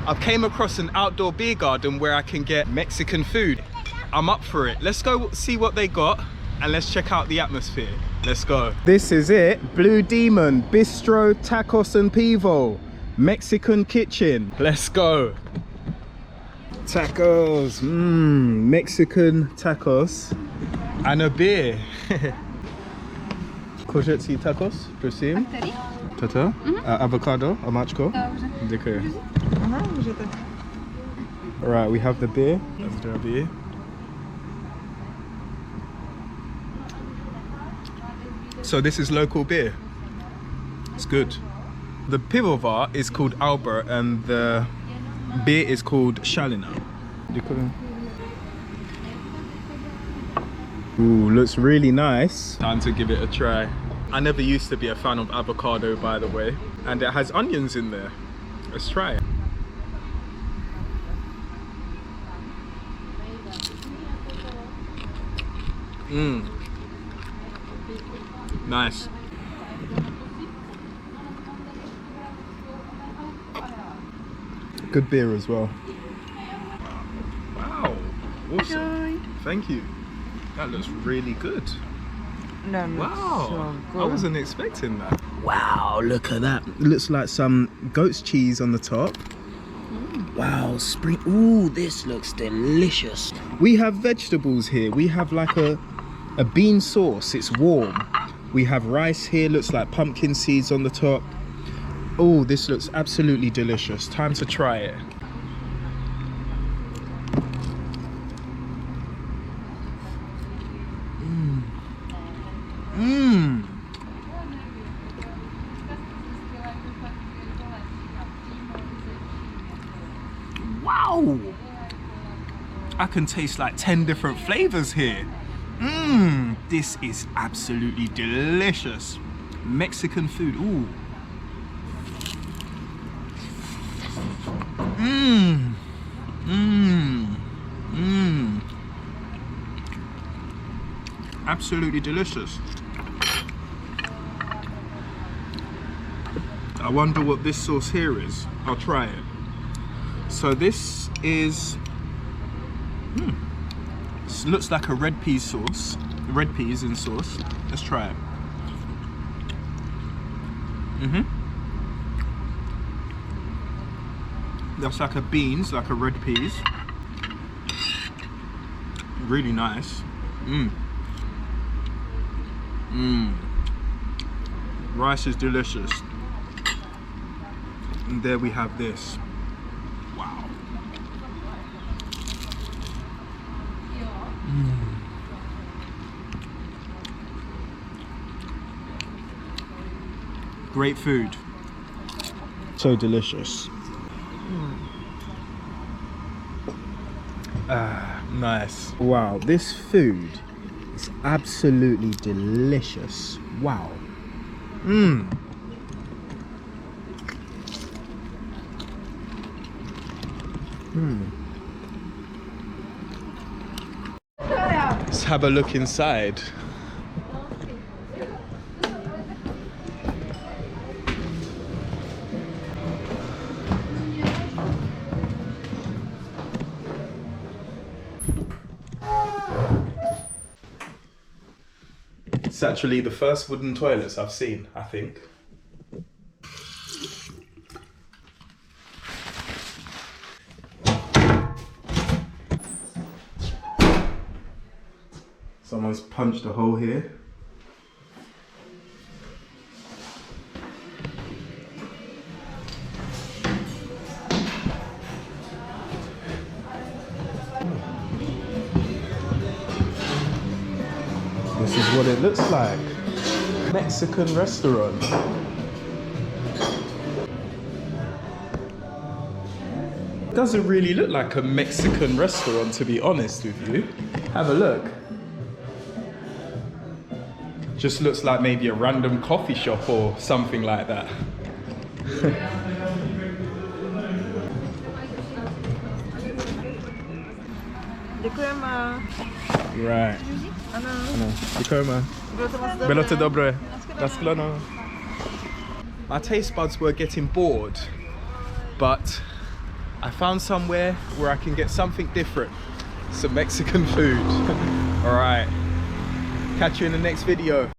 I've came across an outdoor beer garden where I can get Mexican food. I'm up for it. Let's go see what they got and let's check out the atmosphere. Let's go. This is it. Blue Demon, Bistro, Tacos and Pivo. Mexican kitchen. Let's go. Tacos. Mexican tacos. And a beer. Courgette tacos, prosím. Toto? Avocado, amačko. Děkuji. Alright, we have the beer. Let's do a beer. So this is local beer. It's good. The pivovar is called Albert and the beer is called Shalina. Ooh, looks really nice. Time to give it a try. I never used to be a fan of avocado, by the way. And it has onions in there. Let's try it. Nice. Good beer as well. Wow, awesome. Thank you. That looks really good. Wow, so good. I wasn't expecting that. Wow, look at that. It looks like some goat's cheese on the top. Wow, spring. Ooh, this looks delicious. We have vegetables here. We have like a bean sauce. It's warm. We have rice here. Looks like pumpkin seeds on the top. Oh, this looks absolutely delicious. Time to try it. Wow! I can taste like 10 different flavors here. This is absolutely delicious. Mexican food. Ooh. Absolutely delicious. I wonder what this sauce here is. I'll try it. So this is, this looks like a red pea sauce. Red peas in sauce. Let's try it. That's like a beans, like a red peas. Really nice. Rice is delicious. And there we have this. Wow. Great food. So delicious. Nice. Wow, this food is absolutely delicious. Wow. Let's have a look inside. It's actually the first wooden toilets I've seen, I think. Someone's punched a hole here. This is what it looks like. Mexican restaurant. Doesn't really look like a Mexican restaurant, to be honest with you. Have a look. Just looks like maybe a random coffee shop or something like that. Right. Bylo to dobré. My taste buds were getting bored, but I found somewhere where I can get something different. Some Mexican food. All right, catch you in the next video.